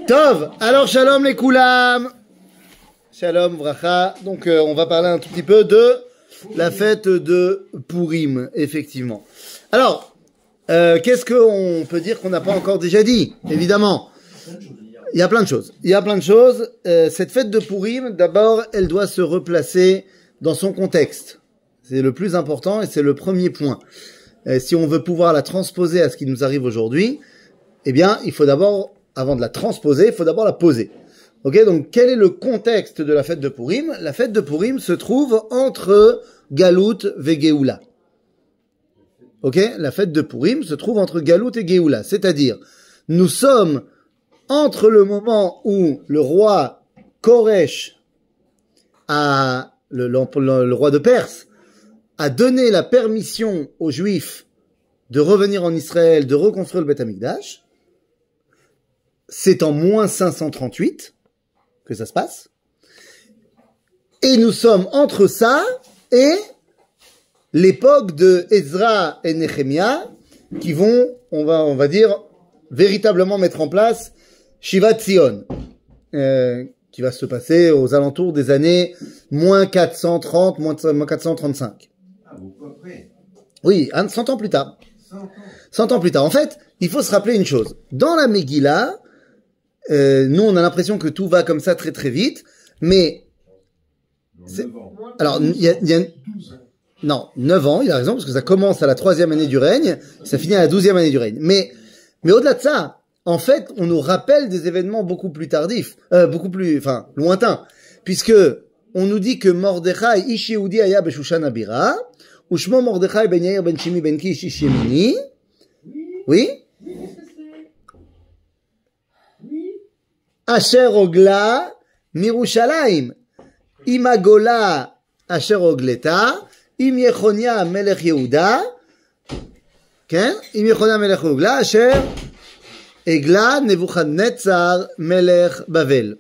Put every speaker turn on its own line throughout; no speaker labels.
Tov, alors shalom les koulam. Shalom vracha. Donc on va parler un tout petit peu de la fête de Purim, effectivement. Alors, qu'est-ce qu'on peut dire qu'on n'a pas encore déjà dit? Évidemment, il y a plein de choses. Cette fête de Purim, d'abord, elle doit se replacer dans son contexte. C'est le plus important et c'est le premier point. Si on veut pouvoir la transposer à ce qui nous arrive aujourd'hui, eh bien, il faut d'abord, avant de la transposer, il faut d'abord la poser. Ok, donc quel est le contexte de la fête de Purim? La fête de Purim se trouve entre Galout et Géoula. Ok, la fête de Purim se trouve entre Galout et Géoula, c'est-à-dire nous sommes entre le moment où le roi Koresh, le roi de Perse, a donné la permission aux Juifs de revenir en Israël, de reconstruire le Beth Amikdash. C'est en moins 538 que ça se passe. Et nous sommes entre ça et l'époque de Ezra et Nehemia qui vont, on va dire, véritablement mettre en place Shivat Zion, qui va se passer aux alentours des années moins 430, moins 435.
Ah, beaucoup après.
Oui, 100 ans plus tard. 100 ans plus tard. En fait, il faut se rappeler une chose. Dans la Megillah, nous, on a l'impression que tout va comme ça très très vite, mais... Alors, il y a... Non, 9 ans, il a raison, parce que ça commence à la 3e année du règne, ça finit à la 12e année du règne. Mais au-delà de ça, en fait, on nous rappelle des événements beaucoup plus tardifs, lointains, puisque on nous dit que Mordechai, Ish Yehudi Aya Beshushan Abira, Ushmo Mordechai ben Yair ben Shimi ben Kish Ish Yemini. Oui? Asher Ogla Mirushalayim. Imagola Asher Ogleta. Im Yechonia Melech Yehuda. Ken? Im Yechonia Melech Ogla Asher Egla Nebuchadnezzar Melech Bavel.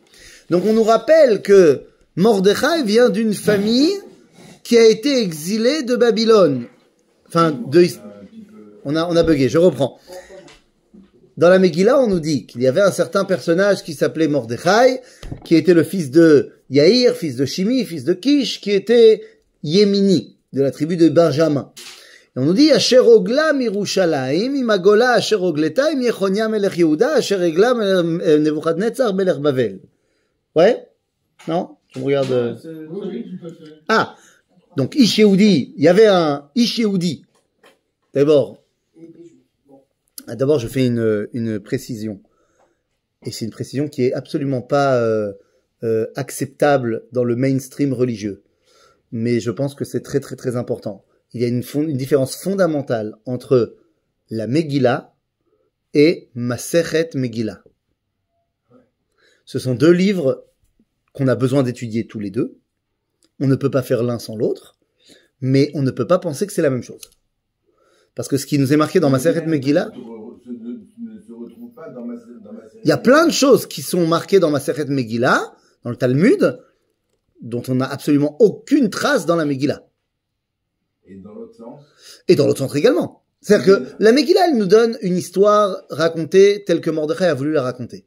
Donc on nous rappelle que Mordechai vient d'une famille qui a été exilée de Babylone. Enfin, on a bugué, je reprends. Dans la Megillah, on nous dit qu'il y avait un certain personnage qui s'appelait Mordechai, qui était le fils de Yair, fils de Shimi, fils de Kish, qui était Yémini, de la tribu de Benjamin. Et on nous dit, Asher Ogla Mirushalayim, Imagola Asher Ogleta, Im Yechonia Melech Yehuda, Asher Egla Nebuchadnezzar Melech Bavel. Ouais? Non? Tu me regardes. Ah! Donc, Ish Yehudi, il y avait un Ish Yehudi. D'abord, je fais une précision. Et c'est une précision qui est absolument pas acceptable dans le mainstream religieux. Mais je pense que c'est très très très important. Il y a une différence fondamentale entre la Megillah et Masechet Megillah. Ce sont deux livres qu'on a besoin d'étudier tous les deux. On ne peut pas faire l'un sans l'autre, mais on ne peut pas penser que c'est la même chose. Parce que ce qui nous est marqué dans Masechet Megillah, il y a plein de choses qui sont marquées dans Masechet Megillah, dans le Talmud, dont on n'a absolument aucune trace dans la Megillah.
Et dans l'autre sens? Et
dans l'autre sens également. C'est-à-dire que la Megillah, elle nous donne une histoire racontée telle que Mordechai a voulu la raconter.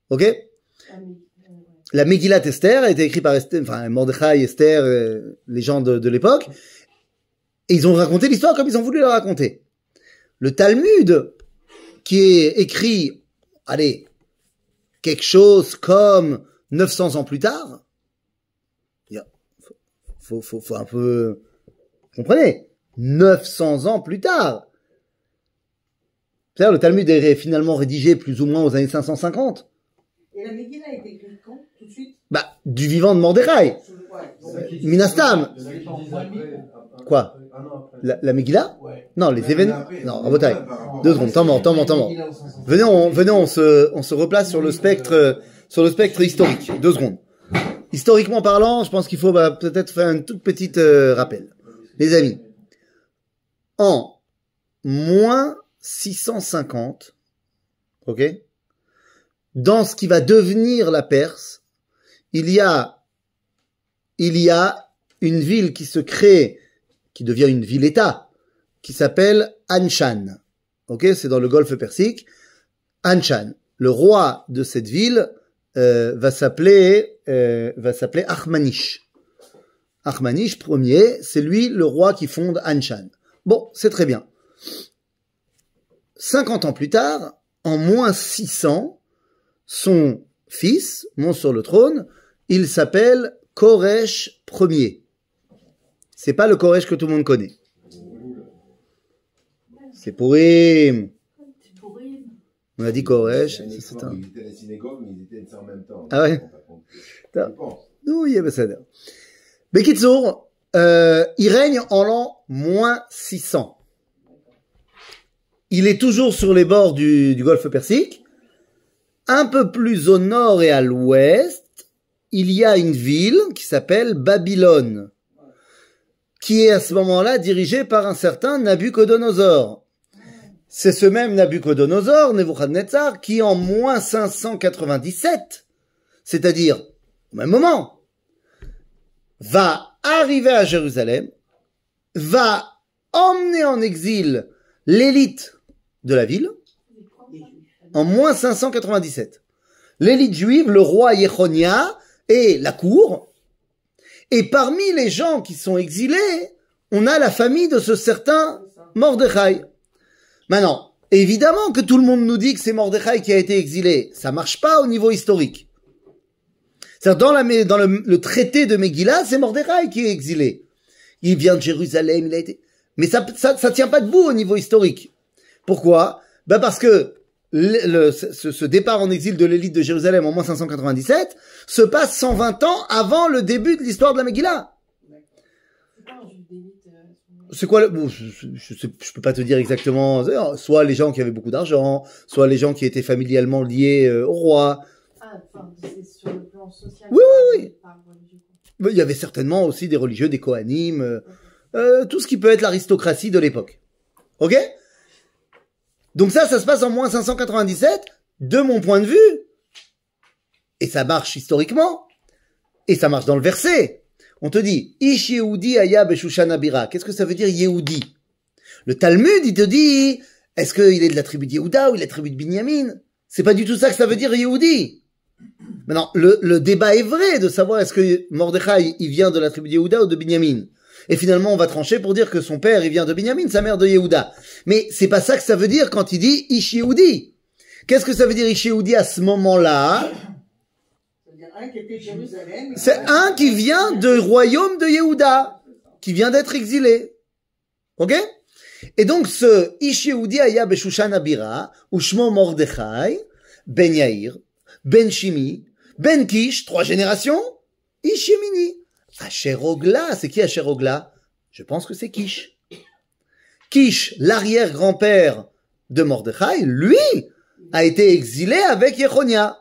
Ok? La Megillat Esther a été écrite par Mordechai, Esther, les gens de l'époque, et ils ont raconté l'histoire comme ils ont voulu la raconter. Le Talmud, qui est écrit, quelque chose comme 900 ans plus tard, faut un peu, comprenez, 900 ans plus tard. C'est-à-dire, le Talmud est finalement rédigé plus ou moins aux années 550.
Et la Megillah a été écrite quand? Tout de suite?
Du vivant de Mordechai. Minastam. Quoi? La Megillah? Ouais. Non, les événements. Non, Rabotai. 2 secondes, temps mort. Venez, on se replace sur le spectre historique. 2 secondes. Historiquement parlant, je pense qu'il faut peut-être faire une toute petite rappel. Les amis, en moins 650, ok, dans ce qui va devenir la Perse, il y a une ville qui se crée, qui devient une ville-État, qui s'appelle Anshan. Ok, c'est dans le Golfe Persique. Anshan, le roi de cette ville, va s'appeler Achmanish. Achmanish Ier, c'est lui le roi qui fonde Anshan. Bon, c'est très bien. 50 ans plus tard, en moins 600, son fils monte sur le trône, il s'appelle Koresh Ier. C'est pas le Koresh que tout le monde connaît. C'est Purim.
C'est pourri.
On a dit Koresh.
Ils
c'est un...
étaient à la synagogue, mais ils étaient en même temps.
Ah ouais.
Je pense.
Oui, בסדר. Bekitsour, il règne en l'an moins 600. Il est toujours sur les bords du golfe Persique. Un peu plus au nord et à l'ouest, il y a une ville qui s'appelle Babylone, qui est à ce moment-là dirigée par un certain Nabuchodonosor. C'est ce même Nabuchodonosor, Nebuchadnezzar, qui en moins 597, c'est-à-dire au même moment, va arriver à Jérusalem, va emmener en exil l'élite de la ville, en moins 597. L'élite juive, le roi Yechonia et la cour, et parmi les gens qui sont exilés, on a la famille de ce certain Mordechai. Maintenant, évidemment que tout le monde nous dit que c'est Mordechai qui a été exilé. Ça marche pas au niveau historique. C'est-à-dire dans le traité de Megillah, c'est Mordechai qui est exilé. Il vient de Jérusalem, il a été... Mais ça tient pas debout au niveau historique. Pourquoi? Ben parce que ce départ en exil de l'élite de Jérusalem en moins 597 se passe 120 ans avant le début de l'histoire de la Megillah. C'est quoi bon, je peux pas te dire exactement. Soit les gens qui avaient beaucoup d'argent, soit les gens qui étaient familialement liés au roi.
Ah, enfin, c'est sur le plan social.
Oui, oui, oui. Mais il y avait certainement aussi des religieux, des Kohanim, tout ce qui peut être l'aristocratie de l'époque. Ok? Donc ça se passe en moins 597, de mon point de vue. Et ça marche historiquement. Et ça marche dans le verset. On te dit, Ish Yehudi Aya Beshushan Abira. Qu'est-ce que ça veut dire Yehudi? Le Talmud, il te dit, est-ce qu'il est de la tribu de Yehuda ou de la tribu de Binyamin? C'est pas du tout ça que ça veut dire Yehudi. Maintenant, le débat est vrai de savoir est-ce que Mordechai, il vient de la tribu de Yehuda ou de Binyamin. Et finalement, on va trancher pour dire que son père, il vient de Binyamin, sa mère de Yehuda. Mais c'est pas ça que ça veut dire quand il dit Ish Yehudi. Qu'est-ce que ça veut dire Ish Yehudi à ce moment-là?
Un qui était Jérusalem.
C'est un qui vient du royaume de Yehuda, qui vient d'être exilé. Ok? Et donc, ce Ish Yehudi aya beshushan abira, ushmo Mordechai, ben Yair, ben Shimi, ben Kish, 3 générations, Ish Yemini. Asher Ogla, c'est qui Asher Ogla? Je pense que c'est Kish. Kish, l'arrière-grand-père de Mordechai, lui, a été exilé avec Yechonia.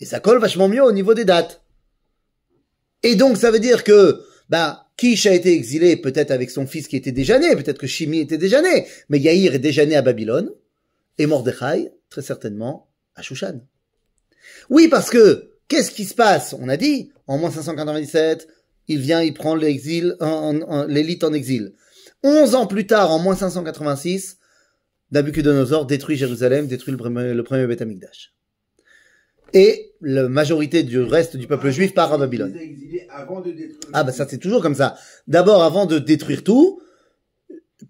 Et ça colle vachement mieux au niveau des dates. Et donc, ça veut dire que, Kish a été exilé peut-être avec son fils qui était déjà né, peut-être que Shimi était déjà né, mais Yair est déjà né à Babylone, et Mordechai, très certainement, à Shushan. Oui, parce que, qu'est-ce qui se passe? On a dit, en moins 597, il vient, il prend l'exil, l'élite en exil. 11 ans plus tard, en moins 586, Nabuchodonosor détruit Jérusalem, détruit le premier Beth Amikdash. Et la majorité du reste du peuple juif part à Babylone.
Ils les exilés avant de détruire.
Ah ça c'est toujours comme ça. D'abord, avant de détruire tout,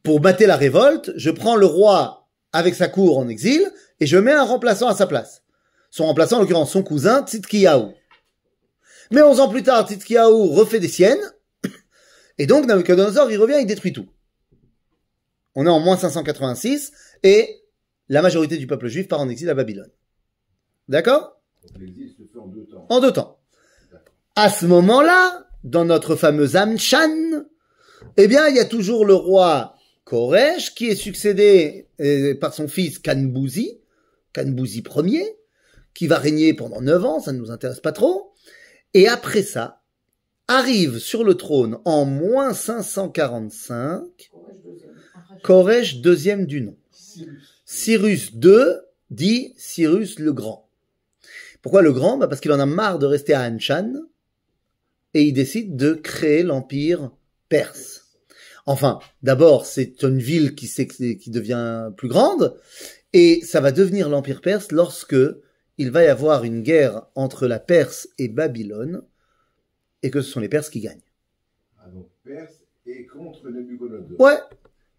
pour battre la révolte, je prends le roi avec sa cour en exil et je mets un remplaçant à sa place. Son remplaçant, en l'occurrence, son cousin, Tzidkiyahu. Mais 11 ans plus tard, Tzidkiyahu refait des siennes et donc Nabuchodonosor, il revient, il détruit tout. On est en moins 586 et la majorité du peuple juif part en exil à Babylone. D'accord?
Donc l'exil se fait en 2 temps.
En 2 temps. À ce moment-là, dans notre fameux Anshan, eh bien, il y a toujours le roi Koresh qui est succédé par son fils Kanbouzi Ier, qui va régner pendant 9 ans, ça ne nous intéresse pas trop. Et après ça, arrive sur le trône en moins 545, Koresh deuxième du nom. Cyrus II dit Cyrus le Grand. Pourquoi le Grand? Parce qu'il en a marre de rester à Anshan et il décide de créer l'empire perse. Enfin, d'abord, c'est une ville qui devient plus grande Et ça va devenir l'Empire perse lorsque il va y avoir une guerre entre la Perse et Babylone, et que ce sont les Perses qui gagnent.
Ah, donc Perse et contre Nabucodonosor.
Ouais.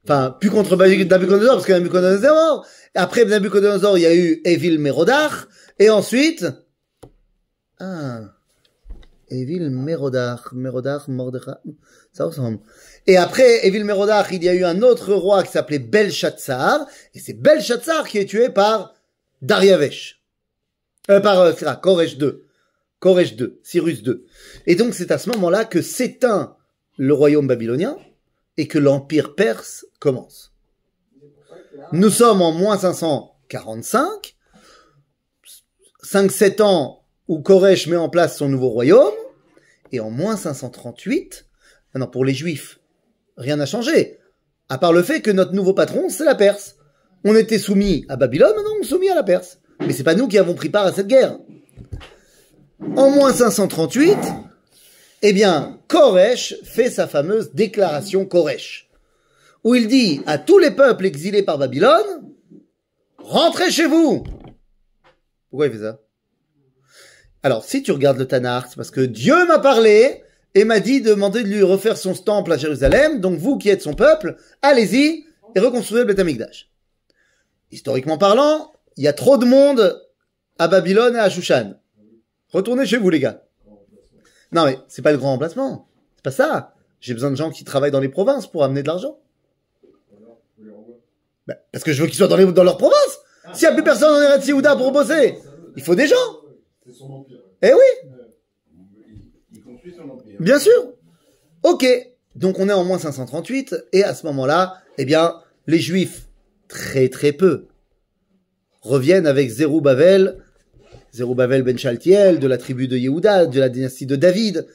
Enfin, plus contre Nabucodonosor, parce que Nabucodonosor est mort. Après Nabucodonosor, il y a eu Evil Merodach, et ensuite... Evil Merodach, Mordechai, ça ressemble. Et après Evil Merodach, il y a eu un autre roi qui s'appelait Belshazzar, et c'est Belshazzar qui est tué par Dariavesh. Koresh II, Cyrus II. Et donc c'est à ce moment-là que s'éteint le royaume babylonien, et que l'empire perse commence. Nous sommes en moins 545, 5-7 ans où Koresh met en place son nouveau royaume, et en moins 538, maintenant pour les Juifs, rien n'a changé, à part le fait que notre nouveau patron, c'est la Perse. On était soumis à Babylone, maintenant on est soumis à la Perse. Mais c'est pas nous qui avons pris part à cette guerre. En moins 538, eh bien, Koresh fait sa fameuse déclaration Koresh, où il dit à tous les peuples exilés par Babylone, rentrez chez vous. Pourquoi il fait ça? Alors, si tu regardes le Tanakh, c'est parce que Dieu m'a parlé et m'a dit de demander de lui refaire son temple à Jérusalem, donc vous qui êtes son peuple, allez-y et reconstruisez le Beth Amikdash. Historiquement parlant, il y a trop de monde à Babylone et à Shushan. Retournez chez vous, les gars. Non, mais c'est pas le grand remplacement. C'est pas ça. J'ai besoin de gens qui travaillent dans les provinces pour amener de l'argent. Ben, parce que je veux qu'ils soient dans leur province. S'il n'y a plus personne en Eretz Yehuda pour bosser, il faut des gens.
C'est son empire.
Eh oui.
Il construit son empire.
Bien sûr. Ok. Donc on est en moins 538 et à ce moment-là, eh bien, les Juifs, très très peu, reviennent avec Zerubbabel ben Shaltiel, de la tribu de Yehuda, de la dynastie de David.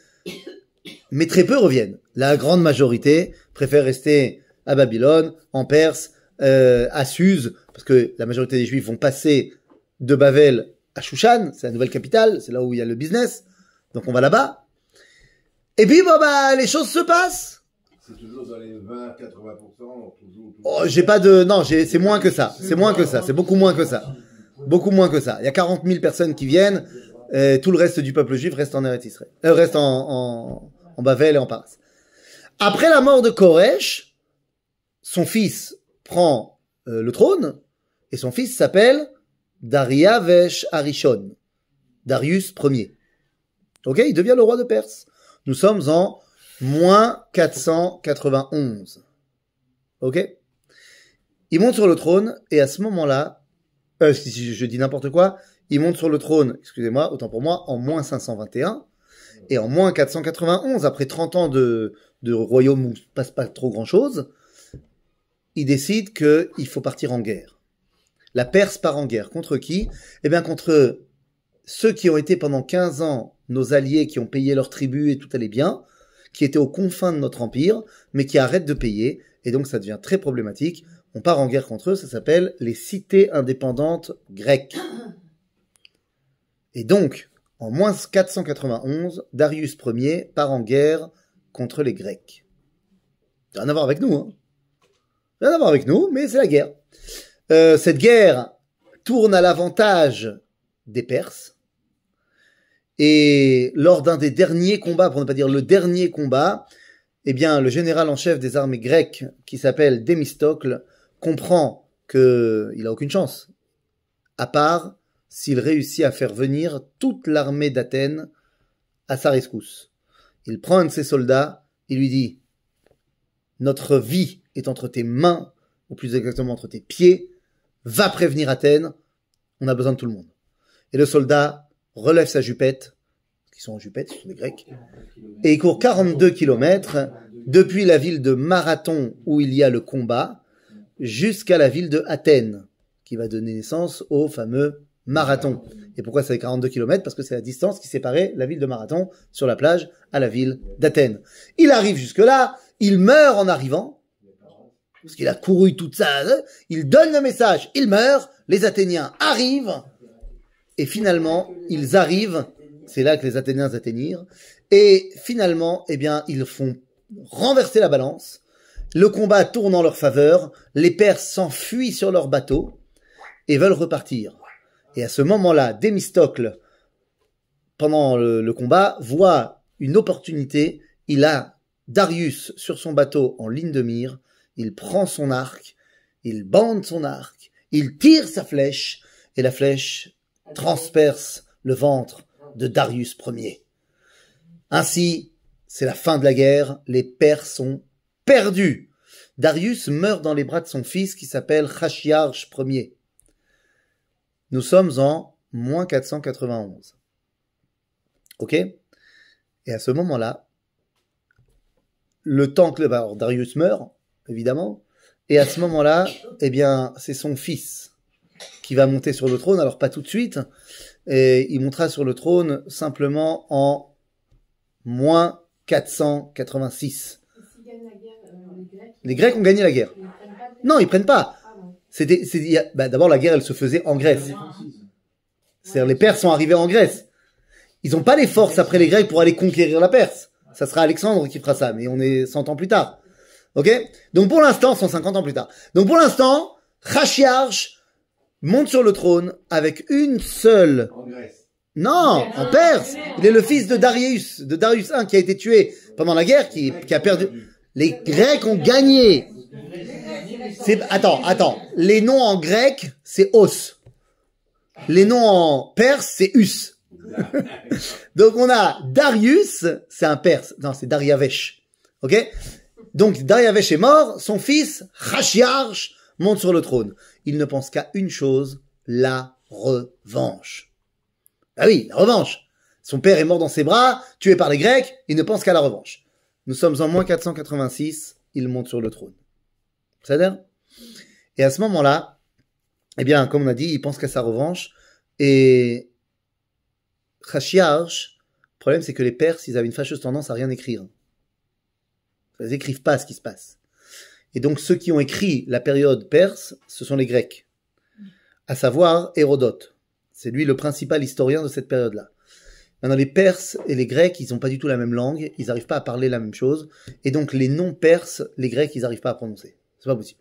Mais très peu reviennent. La grande majorité préfère rester à Babylone, en Perse, à Suse, parce que la majorité des Juifs vont passer de Babel à Shushan, c'est la nouvelle capitale, c'est là où il y a le business, donc on va là-bas. Et puis, les choses se passent.
C'est toujours dans les 20-80%, toujours.
Oh, j'ai pas de... Non, c'est moins que ça. C'est moins que ça. C'est beaucoup moins que ça. Beaucoup moins que ça. Il y a 40 000 personnes qui viennent, tout le reste du peuple juif reste en Eretz Israël. Reste en Bavel et en Paras. Après la mort de Koresh, son fils prend le trône, et son fils s'appelle Dariavesh Arishon, Darius Ier. Ok, il devient le roi de Perse. Nous sommes en moins 491. Ok, il monte sur le trône et à ce moment-là, si je dis n'importe quoi, il monte sur le trône, excusez-moi, autant pour moi, en moins 521 et en moins 491, après 30 ans de royaume où il ne se passe pas trop grand-chose, il décide qu'il faut partir en guerre. La Perse part en guerre. Contre qui? Eh bien, contre ceux qui ont été pendant 15 ans nos alliés, qui ont payé leur tribut et tout allait bien, qui étaient aux confins de notre empire, mais qui arrêtent de payer, et donc ça devient très problématique. On part en guerre contre eux, ça s'appelle les cités indépendantes grecques. Et donc, en moins 491, Darius Ier part en guerre contre les Grecs. Rien à voir avec nous, hein. Rien à voir avec nous, mais c'est la guerre. Cette guerre tourne à l'avantage des Perses. Et lors d'un des derniers combats, pour ne pas dire le dernier combat, eh bien, le général en chef des armées grecques, qui s'appelle Thémistocle, comprend qu'il n'a aucune chance, à part s'il réussit à faire venir toute l'armée d'Athènes à sa rescousse. Il prend un de ses soldats, il lui dit « Notre vie est entre tes mains, ou plus exactement entre tes pieds, va prévenir Athènes, on a besoin de tout le monde. » Et le soldat relève sa jupette, qui sont en jupette, ce sont des Grecs, et il court 42 kilomètres depuis la ville de Marathon, où il y a le combat, jusqu'à la ville de Athènes, qui va donner naissance au fameux Marathon. Et pourquoi c'est 42 kilomètres? Parce que c'est la distance qui séparait la ville de Marathon sur la plage à la ville d'Athènes. Il arrive jusque-là, il meurt en arrivant, parce qu'il a couru toute ça, il donne le message, il meurt, les Athéniens arrivent, et finalement, ils arrivent, c'est là que les Athéniens atteignirent, et finalement, eh bien, ils font renverser la balance, le combat tourne en leur faveur, les Perses s'enfuient sur leur bateau, et veulent repartir. Et à ce moment-là, Thémistocle, pendant le combat, voit une opportunité. Il a Darius sur son bateau en ligne de mire. Il prend son arc, il bande son arc, il tire sa flèche, et la flèche transperce le ventre de Darius Ier. Ainsi, c'est la fin de la guerre, les Perses sont perdus. Darius meurt dans les bras de son fils qui s'appelle Chashiarch Ier. Nous sommes en moins 491. Ok? Et à ce moment-là, le temps que Darius meurt, évidemment, et à ce moment-là, eh bien, c'est son fils qui va monter sur le trône, alors pas tout de suite, et il montera sur le trône simplement en moins 486. Les Grecs ont gagné la guerre. Non, ils prennent pas. D'abord, la guerre, elle se faisait en Grèce. C'est-à-dire, les Perses sont arrivés en Grèce. Ils n'ont pas les forces après les Grecs pour aller conquérir la Perse. Ça sera Alexandre qui fera ça, mais on est 100 ans plus tard. Ok? Donc pour l'instant, 150 ans plus tard. Donc pour l'instant, Chashiarch monte sur le trône avec une seule...
En Grèce.
Non, en Perse. Il est le fils de Darius I qui a été tué pendant la guerre, qui a perdu. Les Grecs ont gagné. Attends. Les noms en grec, c'est os. Les noms en perse, c'est us. Donc on a Darius, c'est un perse. Non, c'est Dariavesh. Ok? Donc Dariavesh est mort, son fils, Chashiarch, monte sur le trône. Il ne pense qu'à une chose, la revanche. Ah oui, la revanche. Son père est mort dans ses bras, tué par les Grecs, il ne pense qu'à la revanche. Nous sommes en moins 486, il monte sur le trône. C'est-à-dire? Et à ce moment-là, eh bien, comme on a dit, il pense qu'à sa revanche. Et Chashiarch, le problème c'est que les Perses, ils avaient une fâcheuse tendance à rien écrire. Ils n'écrivent pas ce qui se passe. Et donc ceux qui ont écrit la période perse, ce sont les Grecs. À savoir Hérodote. C'est lui le principal historien de cette période-là. Maintenant, les Perses et les Grecs, ils n'ont pas du tout la même langue, ils n'arrivent pas à parler la même chose, et donc les noms perses, les Grecs, ils n'arrivent pas à prononcer. C'est pas possible.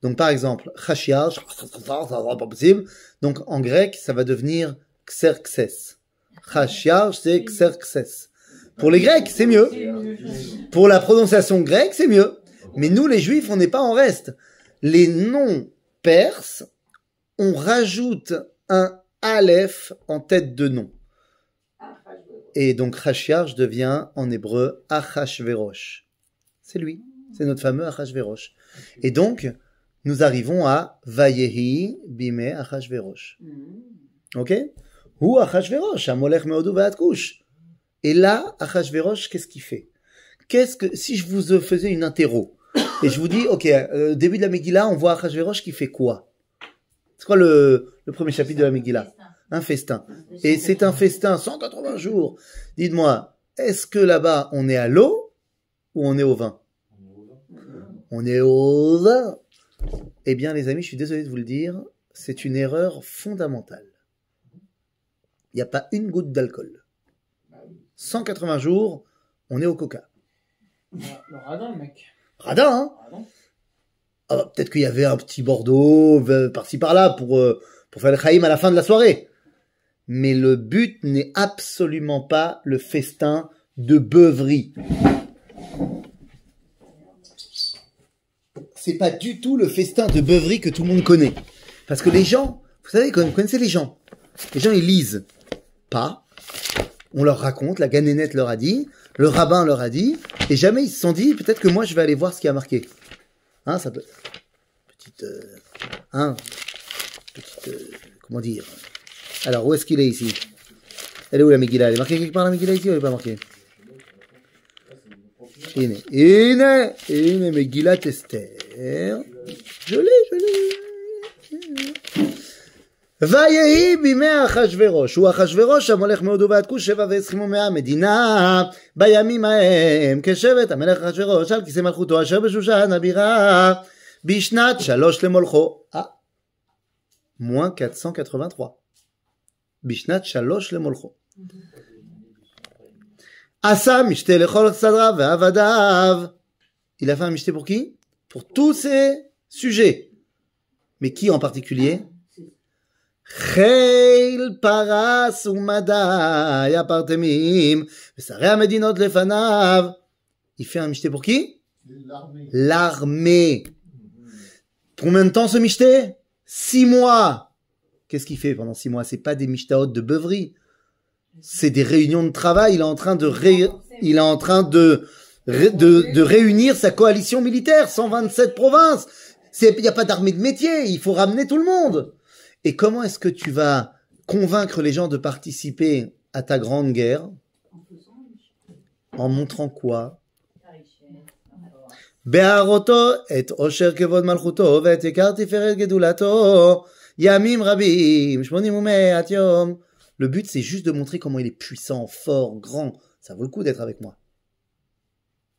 Donc par exemple, Chashiarch, ça va pas possible. Donc en grec, ça va devenir Xerxes. Chashiarch, c'est Xerxes. Pour les Grecs, c'est mieux. Pour la prononciation grecque, c'est mieux. Mais nous, les Juifs, on n'est pas en reste. Les noms perses, on rajoute un aleph en tête de nom. Et donc Chashiarch devient en hébreu Achashverosh. C'est lui, c'est notre fameux Achashverosh. Et donc, nous arrivons à Vayehi Bime Achashverosh. Ok? Ou Achashverosh, Amolech Meodu Vaatkush. Et là, Achashverosh, qu'est-ce qu'il fait? Si je vous faisais une interro, et je vous dis, ok, début de la Megillah, on voit Achashverosh qui fait quoi? C'est quoi le premier chapitre de la Megillah? Un festin. Et c'est un festin 180 jours. Dites-moi, est-ce que là-bas, on est à l'eau ou on est au vin? On est au vin. Eh bien, les amis, je suis désolé de vous le dire, c'est une erreur fondamentale. Il n'y a pas une goutte d'alcool. 180 jours, on est au coca.
Le radin, mec.
Radin, hein? Ah bah, peut-être qu'il y avait un petit Bordeaux par-ci par-là pour faire le chaïm à la fin de la soirée. Mais le but n'est absolument pas le festin de beuverie. C'est pas du tout le festin de beuverie que tout le monde connaît. Parce que les gens, vous savez, vous connaissez les gens, ils lisent pas. On leur raconte, la ganénette leur a dit, le rabbin leur a dit, et jamais ils se sont dit, peut-être que moi je vais aller voir ce qui a marqué. Hein, ça peut... comment dire? Alors, où est-ce qu'il est ici? Elle est où la Megillah? Elle est marquée quelque part la Megillah ici ou elle est pas marquée? Ine, Megillat Esther. Je l'ai. ויהי בימי אחשוורוש, הוא אחשוורוש המולך מהודו ועד כוש 27 מהמדינה, בימים ההם כשבט המלך אחשוורוש על כיסא מלכותו אשר בשושן הבירה, בשנת 3 למולכו. moins 483. בשנת 3 למולכו. עשה משתה לכל צדריו ועבדיו. Il a fait un mishté pour qui? Pour tous ces sujets. Mais qui en particulier? חיל פרס ומדי הפרטמים, ושרי המדינות לפניו. Il fait un michté pour qui? L'armée. Combien de temps ce michté? 6 mois. Qu'est-ce qu'il fait pendant 6 mois? C'est pas des michtaot de beuverie. C'est des réunions de travail. Il est en train de réunir sa coalition militaire. 127 provinces. Il n'y a pas d'armée de métier. Il faut ramener tout le monde. Et comment est-ce que tu vas convaincre les gens de participer à ta grande guerre? En montrant quoi? Be'aroto et osher kevod malchuto ve'et yekar tiferet gedulato yamim rabim shmonim u'me'at yom. Le but, c'est juste de montrer comment il est puissant, fort, grand. Ça vaut le coup d'être avec moi.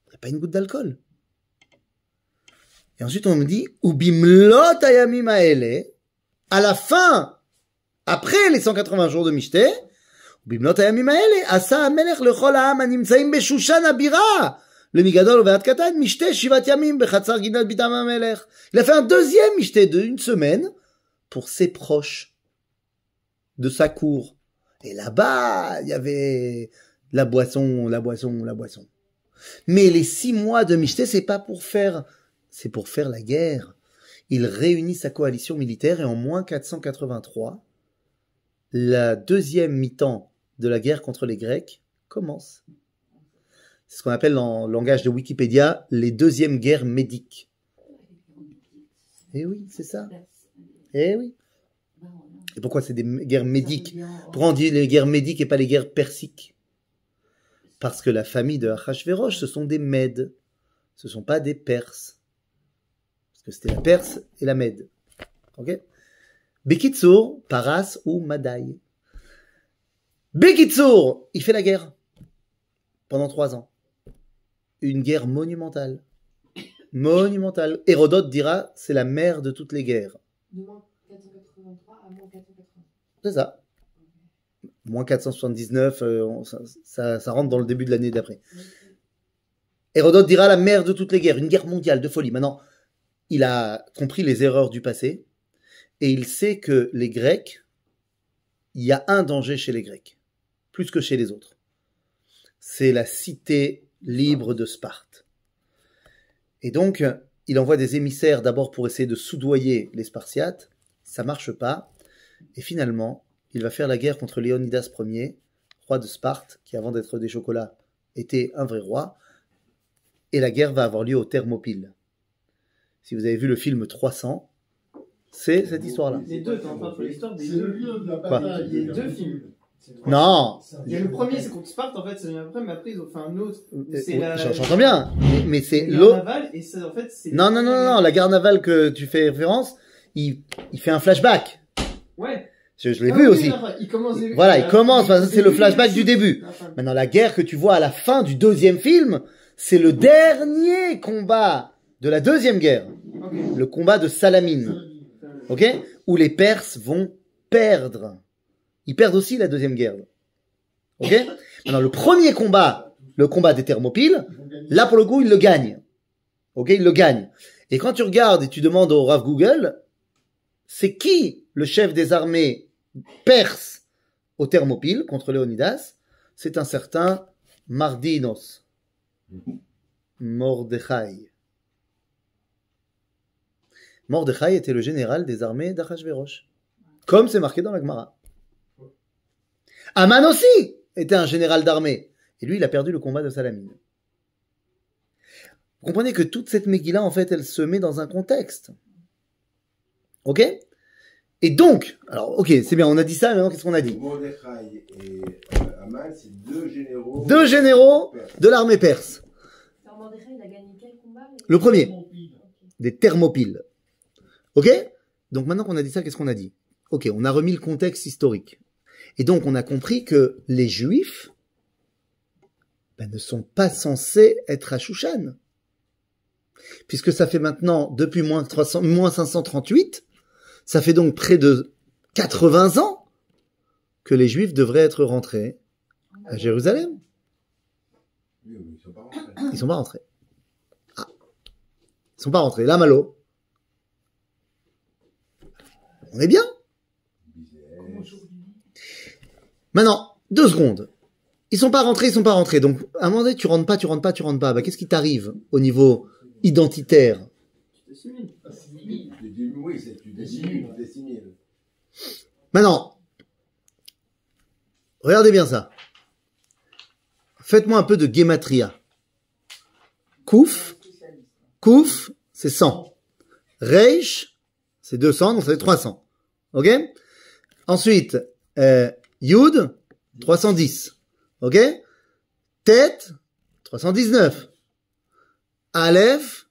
Il n'y a pas une goutte d'alcool. Et ensuite, on me dit ubimlot hayamim ha'ele, à la fin, après les 180 jours de Mishté, ubimlot hayamim ha'ele asa hamelech lechol ha'am hanimtzaim beshushan habira. Le Migadol Ve'at Katan, Mishté Shivat Yamim Bechatzar Ginat Bitam HaMelech. Il a fait un deuxième Mishté d'1 semaine pour ses proches de sa cour. Et là-bas, il y avait la boisson. Mais les 6 mois de Mishté, c'est pour faire la guerre. Il réunit sa coalition militaire et en moins 483, la deuxième mi-temps de la guerre contre les Grecs commence. C'est ce qu'on appelle dans le langage de Wikipédia les deuxièmes guerres médiques. Eh oui, c'est ça. Eh oui. Et pourquoi c'est des guerres médiques? Pourquoi on dit les guerres médiques et pas les guerres persiques? Parce que la famille de Achashverosh, ce sont des Mèdes. Ce ne sont pas des Perses. Parce que c'était la Perse et la Mède. Ok? Bekitsour, Paras ou Madaï. Bekitsour, il fait la guerre. Pendant 3 ans. Une guerre monumentale. Monumentale. Hérodote dira, c'est la mère de toutes les guerres.
De moins 483 à moins 480.
C'est ça. Moins 479, ça rentre dans le début de l'année d'après. Hérodote dira la mère de toutes les guerres. Une guerre mondiale de folie. Maintenant, il a compris les erreurs du passé et il sait que les Grecs, il y a un danger chez les Grecs, plus que chez les autres. C'est la cité libre de Sparte. Et donc, il envoie des émissaires d'abord pour essayer de soudoyer les Spartiates. Ça marche pas. Et finalement, il va faire la guerre contre Léonidas Ier, roi de Sparte, qui avant d'être des chocolats était un vrai roi. Et la guerre va avoir lieu aux Thermopyles. Si vous avez vu le film 300, c'est cette histoire-là.
Les deux, t'es en train de faire l'histoire des
C'est le
deux.
lieu de la
Quoi?
bataille.
Il y a 2 films.
Non,
Il y a le premier, c'est contre Sparte, en fait, c'est après, mais après, ils ont fait un autre. C'est
oui,
la.
j'entends bien, mais c'est
la
l'autre.
navale, et ça, en fait, c'est.
Non, la guerre navale que tu fais référence, il fait un flashback.
Ouais.
Je l'ai vu aussi.
Il commence.
Voilà, il commence, ça, c'est le flashback du début.
La fin.
Maintenant, la guerre que tu vois à la fin du deuxième film, c'est le dernier combat de la deuxième guerre.
Ok.
Le combat de Salamine. Ok? Où les Perses vont perdre. Ils perdent aussi la deuxième guerre. Ok? Maintenant, le premier combat, le combat des Thermopyles, là, pour le coup, ils le gagnent. Ok? Ils le gagnent. Et quand tu regardes et tu demandes au Rav Google, c'est qui le chef des armées perses aux Thermopyles contre Léonidas? C'est un certain Mardinos. Mordechai. Mordechai était le général des armées d'Achashverosh. Comme c'est marqué dans la Gemara. Aman aussi était un général d'armée. Et lui, il a perdu le combat de Salamine. Vous comprenez que toute cette Megillah, en fait, elle se met dans un contexte. Ok? Et donc, alors, ok, c'est bien, on a dit ça, maintenant, qu'est-ce qu'on a dit?
Mordechai et Aman, c'est 2 généraux.
2 généraux de l'armée perse.
Alors Mordechai, il a gagné quel combat
Le premier, des Thermopyles. Ok? Donc maintenant qu'on a dit ça, qu'est-ce qu'on a dit? Ok, on a remis le contexte historique. Et donc on a compris que les Juifs ne sont pas censés être à Shushan. Puisque ça fait maintenant, depuis moins 538, ça fait donc près de 80 ans que les Juifs devraient être rentrés à Jérusalem.
Oui, mais ils sont pas rentrés.
Ils sont pas rentrés. Ah. Ils sont pas rentrés. Là, Malo. On est bien.
Bizarre.
Maintenant, 2 secondes. Ils sont pas rentrés. Donc, à un moment donné, tu rentres pas. Bah, qu'est-ce qui t'arrive au niveau identitaire?
Oui, c'est tu déssimiles.
Maintenant, regardez bien ça. Faites-moi un peu de guématria. Kouf, c'est 100. Reish, c'est 200, donc ça fait 300. Ok? Ensuite, Yud, 310. Ok? Tête, 319. Aleph,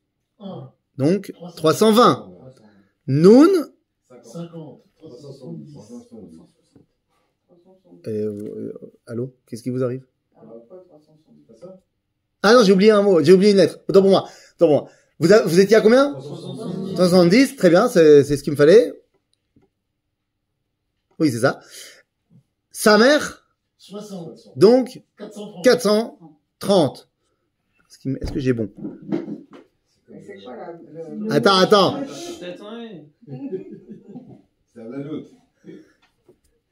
donc 320. Noun,
50. 370.
allô? Qu'est-ce qui vous arrive?
C'est pas ça?
Ah non, j'ai oublié un mot, j'ai oublié une lettre. Autant pour moi. Vous étiez à combien? 370, très bien, c'est ce qu'il me fallait. Oui, c'est ça. Sa mère,
60.
donc
430.
430. Est-ce que j'ai bon?
C'est quoi la...
Attends.
Peut-être, ouais.
C'est un autre.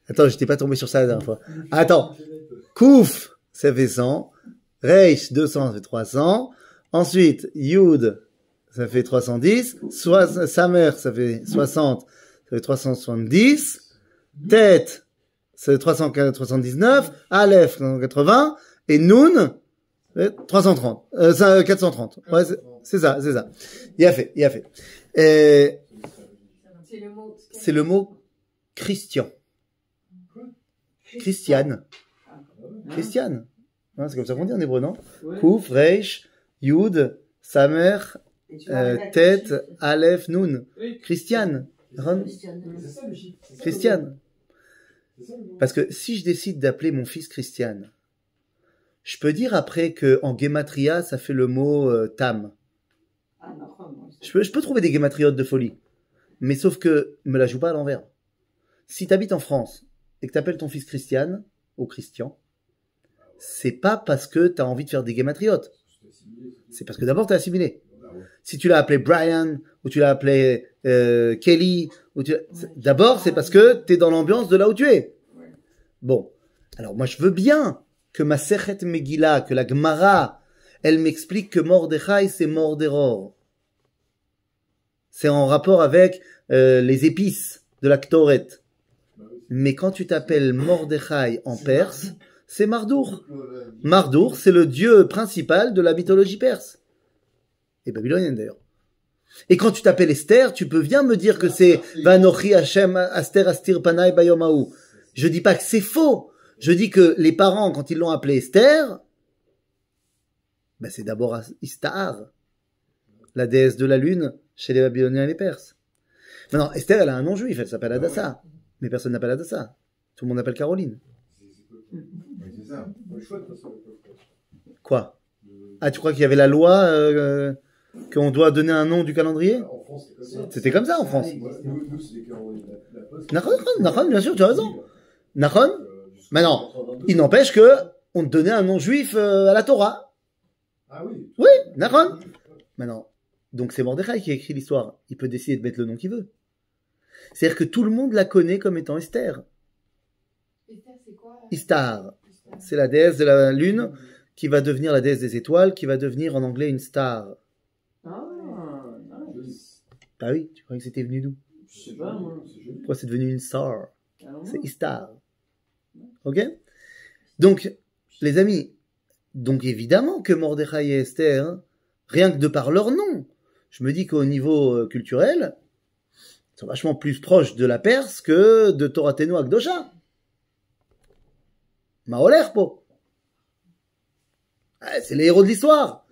Attends, j'étais pas tombé sur ça la dernière fois. Attends. Kouf, ça fait 100. Reish, 200, ça fait 300. Ensuite, Yud, ça fait 310. Samer, ça fait 60, ça fait 370. Tête, ça fait 319. Aleph, 380. Et Noun, 330. 430. Ouais, c'est ça. Il a fait. C'est le mot Christian. Christiane. Hein, c'est comme ça qu'on dit en hébreu, non?
Ouais.
Kouf, Reish, Yud, Samer, Tête, Aleph, Noun.
Oui.
Christiane.
C'est ça le chiffre.
Christiane.
C'est ça le mot.
Parce que si je décide d'appeler mon fils Christiane, je peux dire après que en gematria, ça fait le mot Tam. Je peux trouver des gematriotes de folie. Mais sauf que, me la joue pas à l'envers. Si t'habites en France et que t'appelles ton fils Christiane, ou Christian, c'est pas parce que t'as envie de faire des gematriotes. C'est parce que d'abord t'es assimilé. Si tu l'as appelé Brian, ou tu l'as appelé Kelly, d'abord c'est parce que t'es dans l'ambiance de là où tu es. Bon. Alors moi je veux bien que ma Sechet Megillah, que la Gemara, elle m'explique que Mordechai c'est Mordéror. C'est en rapport avec les épices de la Ktoret. Mais quand tu t'appelles Mordechai en perse, c'est Mardour. Mardour, c'est le dieu principal de la mythologie perse. Et babylonienne d'ailleurs. Et quand tu t'appelles Esther, tu peux bien me dire que c'est Vanochi Hashem Aster Astir Panai Bayomahu. Je dis pas que c'est faux. Je dis que les parents, quand ils l'ont appelée Esther, ben c'est d'abord Istar, la déesse de la lune chez les Babyloniens et les Perses. Maintenant, Esther, elle a un nom juif, elle s'appelle Adassa. Mais personne n'appelle Adassa. Tout le monde appelle Caroline.
C'est ça.
Quoi? Ah, tu crois qu'il y avait la loi qu'on doit donner un nom du calendrier?
En France, c'est comme ça.
C'était comme ça en France.
Nous, c'est des Caroline. La poste.
Nachon, bien sûr, tu as raison. Nachon. Mais non, il n'empêche que on te donnait un nom juif à la Torah.
Ah oui.
Oui, Nachon. Maintenant, donc c'est Mordechai qui a écrit l'histoire. Il peut décider de mettre le nom qu'il veut. C'est-à-dire que tout le monde la connaît comme étant Esther.
Esther, c'est quoi?
Istar. C'est la déesse de la lune qui va devenir la déesse des étoiles, qui va devenir en anglais une star.
Ah, nice.
Ah oui, tu croyais que c'était venu d'où?
Je sais pas, moi.
Pourquoi c'est devenu une star?
Ah, non.
C'est Istar. Ok? Donc, les amis, donc évidemment que Mordechai et Esther, hein, rien que de par leur nom, je me dis qu'au niveau culturel, ils sont vachement plus proches de la Perse que de Toratenu Akdosha. Maoler, po. Ah, c'est les héros de l'histoire.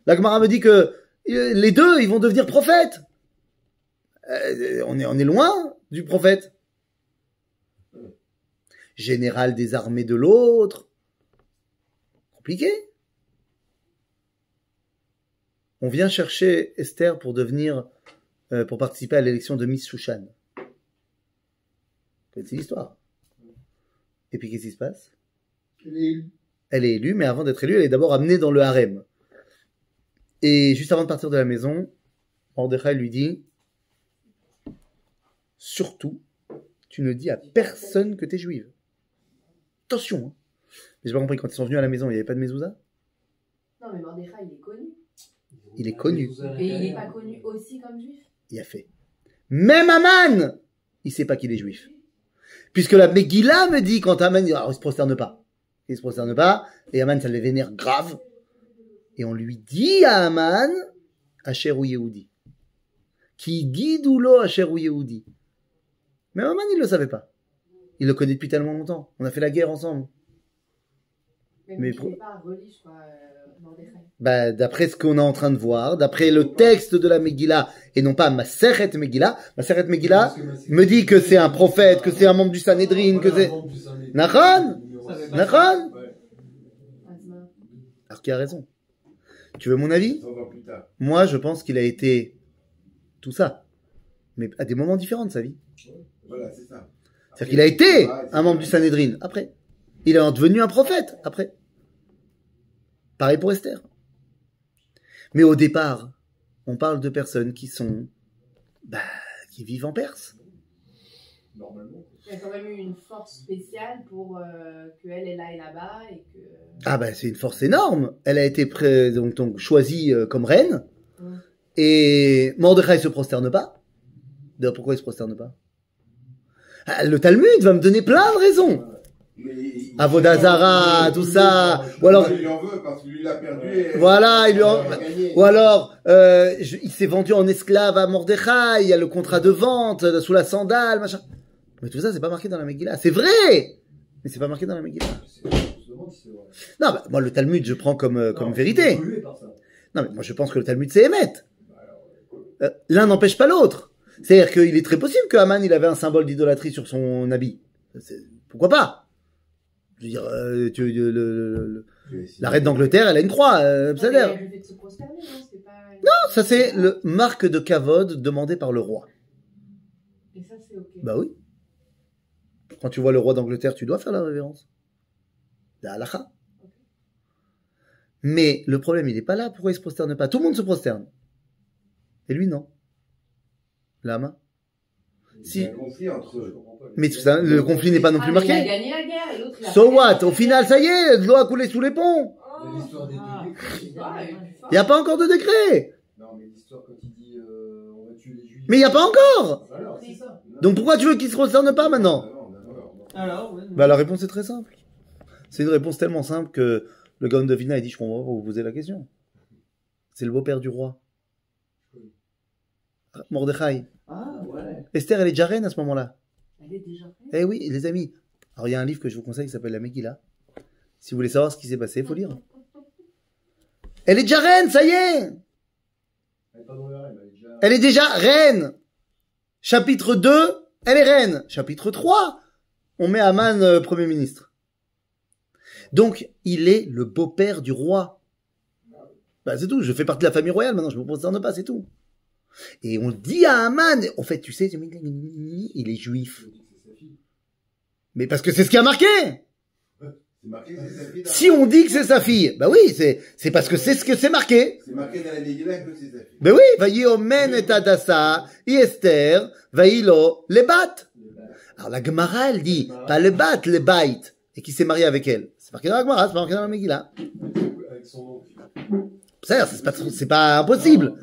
La Gemara me dit que les deux, ils vont devenir prophètes. On est loin du prophète. Général des armées de l'autre. Compliqué. On vient chercher Esther pour devenir, pour participer à l'élection de Miss Shushan. C'est l'histoire. Et puis qu'est-ce qui se passe? Elle est élue, mais avant d'être élue, elle est d'abord amenée dans le harem. Et juste avant de partir de la maison, Mordechai lui dit, surtout, tu ne dis à personne que tu es juive. Attention, hein. Mais j'ai pas compris, quand ils sont venus à la maison, il n'y avait pas de mezouza?
Non, mais Mordechai, il est connu.
Il est connu.
Et il n'est pas connu aussi comme juif.
Il a fait. Même Aman, il sait pas qu'il est juif. Puisque la Megillah me dit, quand Aman, alors il se prosterne pas. Il se prosterne pas, et Aman, ça les vénère grave. Et on lui dit à Aman, Asher ou Yehudi. Qui guide ou lo Asher ou Yehudi. Mais Aman, il le savait pas. Il le connaît depuis tellement longtemps. On a fait la guerre ensemble. Mais
il n'est pas religieux, quoi, Mordechai.
Bah, d'après ce qu'on est en train de voir, d'après le texte de la Megillah, et non pas Maseret Megillah me dit que c'est un prophète, que c'est un membre du Sanhedrin, que c'est... Nachon? Nachon? Alors qui a raison? Tu veux mon avis?
On va plus tard.
Moi, je pense qu'il a été tout ça, mais à des moments différents de sa vie.
Voilà, c'est ça.
C'est-à-dire qu'il a été un membre du Sanhedrin, après. Il est devenu un prophète, après. Pareil pour Esther. Mais au départ, on parle de personnes qui sont, qui vivent en Perse.
Normalement.
Il y a quand même eu une force spéciale pour qu'elle elle aille là-bas et que...
Ah c'est une force énorme. Elle a été donc choisie comme reine. Et Mordechai se prosterne pas. D'ailleurs, pourquoi il se prosterne pas? Le Talmud va me donner plein de raisons. Avodazara, tout ça. Ou alors,
il lui en veut parce que lui il l'a perdu. Et
voilà,
il a gagné.
ou alors, il s'est vendu en esclave à Mordechai, il y a le contrat de vente sous la sandale, machin. Mais tout ça, c'est pas marqué dans la Megillah. C'est vrai! Mais c'est pas marqué dans la Megillah. Non, moi, le Talmud, je prends comme vérité. Non, mais moi, je pense que le Talmud, c'est Emet. L'un n'empêche pas l'autre. C'est-à-dire qu'il est très possible que Haman, il avait un symbole d'idolâtrie sur son habit. Pourquoi pas? Je veux dire, la reine d'Angleterre, elle a une croix, ça a l'air. Non, ça c'est le marque de kavod demandé par le roi.
Et ça, c'est ok.
Bah oui. Quand tu vois le roi d'Angleterre, tu dois faire la révérence. La halakha. Mais le problème, il n'est pas là. Pourquoi il se prosterne pas? Tout le monde se prosterne. Et lui, non. Lama.
Il y a un conflit entre eux.
Mais tout ça, le conflit n'est pas non plus
Il a
marqué.
gagné la guerre et l'autre, il a
So
pas
what?
gagné.
Au final, ça y est, de l'eau a coulé sous les ponts.
L'histoire des
Ah.
deux décrets.
Ah, il est plus fort.
Il n'y a pas encore de décret.
Non, mais l'histoire quand il dit on va tuer les juifs.
Mais il n'y a pas encore.
Alors, c'est ça.
Donc pourquoi tu veux qu'il se prosterne pas maintenant?
Non.
Alors, ouais.
Bah, la réponse est très simple. C'est une réponse tellement simple que le Gaon de Vilna a dit, je comprends pas, vous posez la question. C'est le beau-père du roi. Mordechai.
Ah, ouais.
Esther, elle est déjà reine à ce moment-là.
Elle est déjà faite.
Eh oui, les amis. Alors, il y a un livre que je vous conseille qui s'appelle La Megillah. Si vous voulez savoir ce qui s'est passé, il faut lire. Elle est déjà reine, ça y est.
Elle est pas dans le rêve, elle est déjà.
Elle est déjà reine. Chapitre 2, elle est reine. Chapitre 3, on met Haman Premier ministre. Donc, il est le beau-père du roi. Bah, c'est tout. Je fais partie de la famille royale maintenant. Je me concerne pas, c'est tout. Et on dit à Haman, en fait, tu sais, il est juif. Mais parce que c'est ce qui a marqué.
C'est marqué, c'est sa fille.
Si on dit que c'est sa fille, bah oui, c'est parce que c'est ce que c'est marqué.
C'est marqué dans la Megillah que c'est sa fille.
Ben oui, vayi omen et Adassa, i Esther, vaïlo, les bat. Alors la Gemara, elle dit, pas les bat, les bait. Et qui s'est marié avec elle. C'est marqué dans la Gemara, c'est pas marqué dans la Megillah.
Avec son nom.
C'est pas impossible.